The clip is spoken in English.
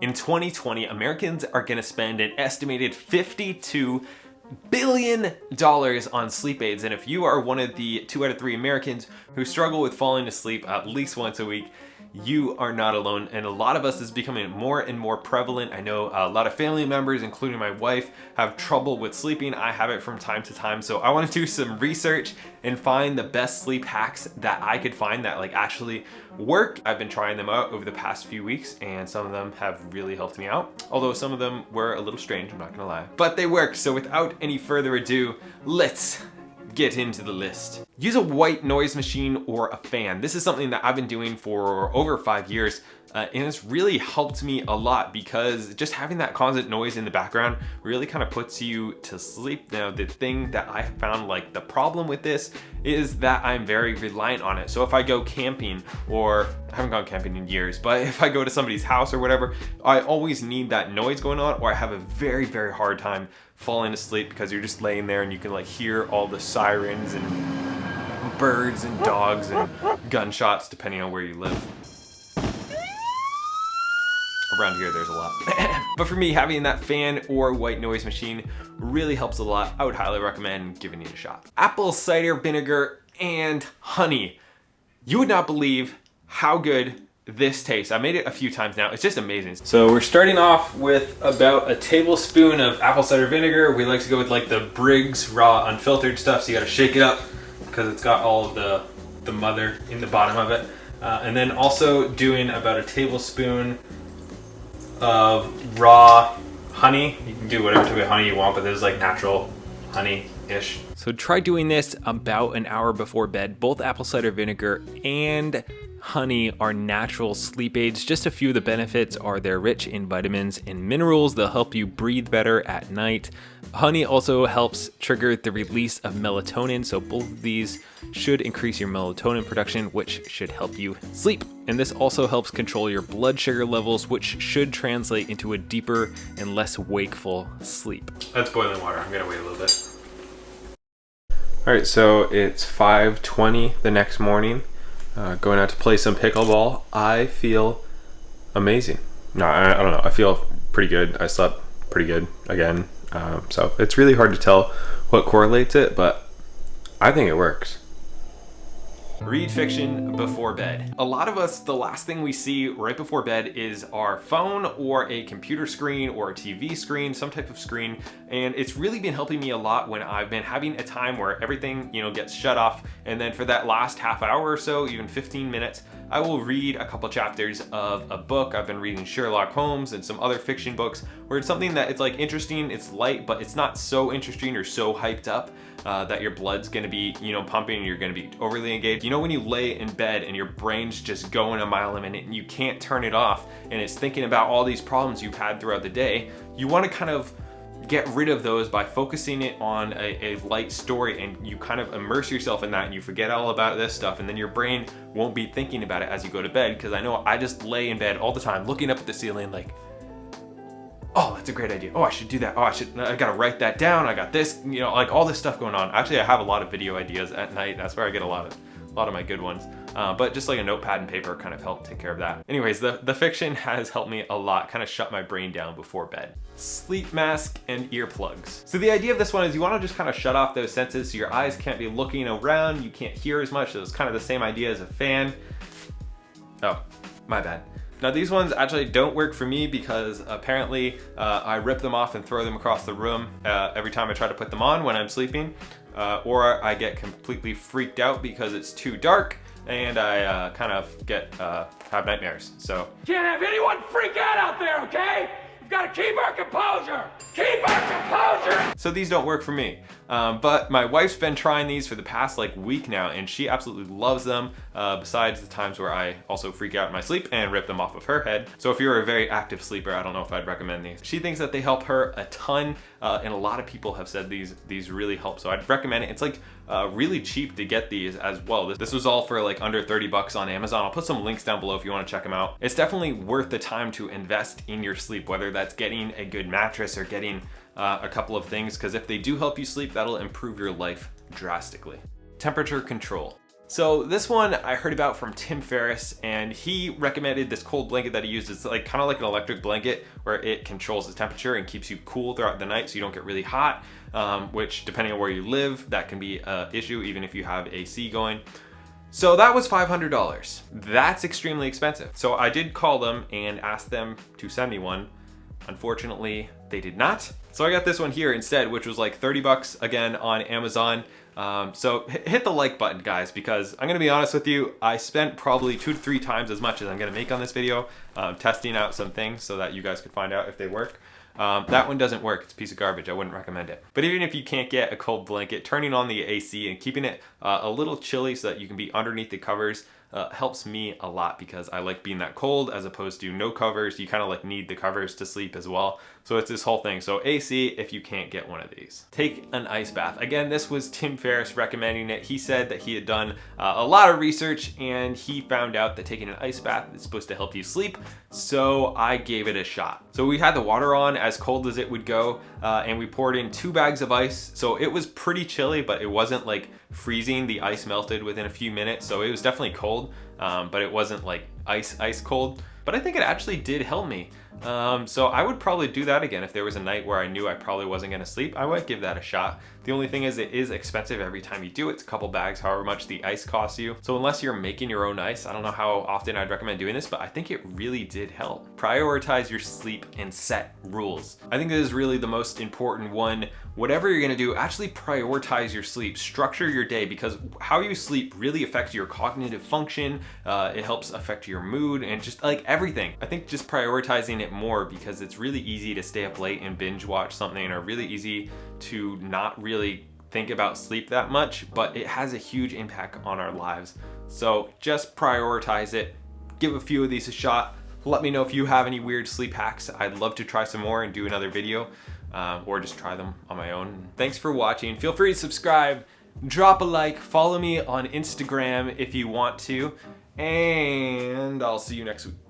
In 2020, Americans are gonna spend an estimated $52 billion on sleep aids. And if you are one of the 2 out of 3 Americans who struggle with falling asleep at least once a week, you are not alone. And a lot of us is becoming more and more prevalent. I know a lot of family members, including my wife, have trouble with sleeping. I have it from time to time. So I want to do some research and find the best sleep hacks that I could find that like actually work. I've been trying them out over the past few weeks and some of them have really helped me out. Although some of them were a little strange, I'm not gonna lie. But they work. So without any further ado, let's get into the list. Use a white noise machine or a fan. This is something that I've been doing for over 5 years and it's really helped me a lot because just having that constant noise in the background really kind of puts you to sleep. Now, the thing that I found, like the problem with this is that I'm very reliant on it. So if I go camping, or I haven't gone camping in years, but if I go to somebody's house or whatever, I always need that noise going on or I have a very, very hard time falling asleep because you're just laying there and you can like hear all the sirens and birds and dogs and gunshots depending on where you live. Around here there's a lot. But for me, having that fan or white noise machine really helps a lot. I would highly recommend giving it a shot. Apple cider vinegar and honey. You would not believe how good this tastes. I made it a few times now. It's just amazing. So we're starting off with about a tablespoon of apple cider vinegar. We like to go with like the Briggs raw unfiltered stuff. So you got to shake it up because it's got all of the mother in the bottom of it. And then also doing about a tablespoon of raw honey. You can do whatever type of honey you want, but there's like natural honey-ish. So try doing this about an hour before bed. Both apple cider vinegar and honey are natural sleep aids. Just a few of the benefits are they're rich in vitamins and minerals. They'll help you breathe better at night. Honey also helps trigger the release of melatonin. So both of these should increase your melatonin production, which should help you sleep. And this also helps control your blood sugar levels, which should translate into a deeper and less wakeful sleep. That's boiling water. I'm gonna wait a little bit. All right, so it's 5:20 the next morning. Going out to play some pickleball. I feel amazing. No, I don't know. I feel pretty good. I slept pretty good again. So it's really hard to tell what correlates it, but I think it works. Read fiction before bed. A lot of us, the last thing we see right before bed is our phone or a computer screen or a TV screen, some type of screen. And it's really been helping me a lot when I've been having a time where everything, gets shut off. And then for that last half hour or so, even 15 minutes, I will read a couple chapters of a book. I've been reading Sherlock Holmes and some other fiction books where it's something that it's like interesting, it's light, but it's not so interesting or so hyped up that your blood's gonna be, pumping and you're gonna be overly engaged. When you lay in bed and your brain's just going a mile a minute and you can't turn it off and it's thinking about all these problems you've had throughout the day, you wanna kind of get rid of those by focusing it on a light story, and you kind of immerse yourself in that and you forget all about this stuff, and then your brain won't be thinking about it as you go to bed. Because I know I just lay in bed all the time looking up at the ceiling like, oh, that's a great idea. Oh, I should do that. Oh, I gotta write that down. I got this, like all this stuff going on. Actually, I have a lot of video ideas at night. That's where I get a lot of my good ones. But just like a notepad and paper kind of helped take care of that. Anyways, the fiction has helped me a lot, kind of shut my brain down before bed. Sleep mask and earplugs. So the idea of this one is you want to just kind of shut off those senses so your eyes can't be looking around, you can't hear as much. So it's kind of the same idea as a fan. Oh, my bad. Now these ones actually don't work for me because apparently I rip them off and throw them across the room every time I try to put them on when I'm sleeping. Or I get completely freaked out because it's too dark and I kind of have nightmares. So can't have anyone freak out there, okay? We've got to keep our composure. Keep our composure. So these don't work for me. But my wife's been trying these for the past week now and she absolutely loves them, besides the times where I also freak out in my sleep and rip them off of her head. So if you're a very active sleeper, I don't know if I'd recommend these. She thinks that they help her a ton, and a lot of people have said these really help. So I'd recommend it. It's really cheap to get these as well. This was all for under 30 bucks on Amazon. I'll put some links down below if you want to check them out. It's definitely worth the time to invest in your sleep, whether that's getting a good mattress or getting a couple of things, because if they do help you sleep, that'll improve your life drastically. Temperature control. So this one I heard about from Tim Ferriss, and he recommended this cold blanket that he uses. It's like kind of like an electric blanket where it controls the temperature and keeps you cool throughout the night so you don't get really hot, which depending on where you live, that can be an issue even if you have AC going. So that was $500. That's extremely expensive. So I did call them and ask them to send me one. Unfortunately, they did not. So I got this one here instead, which was like 30 bucks again on Amazon. So hit the like button, guys, because I'm gonna be honest with you, I spent probably 2 to 3 times as much as I'm gonna make on this video, testing out some things so that you guys could find out if they work. That one doesn't work. It's a piece of garbage. I wouldn't recommend it. But even if you can't get a cold blanket, turning on the AC and keeping it a little chilly so that you can be underneath the covers helps me a lot, because I like being that cold as opposed to no covers. You kind of like need the covers to sleep as well. So it's this whole thing. So AC if you can't get one of these. Take an ice bath. Again, this was Tim Ferriss recommending it. He said that he had done a lot of research and he found out that taking an ice bath is supposed to help you sleep. So I gave it a shot. So we had the water on as cold as it would go, and we poured in 2 bags of ice. So it was pretty chilly, but it wasn't like freezing. The ice melted within a few minutes. So it was definitely cold, but it wasn't like ice cold. But I think it actually did help me. So I would probably do that again if there was a night where I knew I probably wasn't gonna sleep. I would give that a shot. The only thing is it is expensive every time you do it. It's a couple bags, however much the ice costs you. So unless you're making your own ice, I don't know how often I'd recommend doing this, but I think it really did help. Prioritize your sleep and set rules. I think this is really the most important one. Whatever you're gonna do, actually prioritize your sleep. Structure your day, because how you sleep really affects your cognitive function. It helps affect your mood and just like everything. I think just prioritizing it more, because it's really easy to stay up late and binge watch something, or really easy to not really think about sleep that much, but it has a huge impact on our lives. So just prioritize it. Give a few of these a shot. Let me know if you have any weird sleep hacks. I'd love to try some more and do another video, or just try them on my own. Thanks for watching. Feel free to subscribe, drop a like, follow me on Instagram if you want to, and I'll see you next week.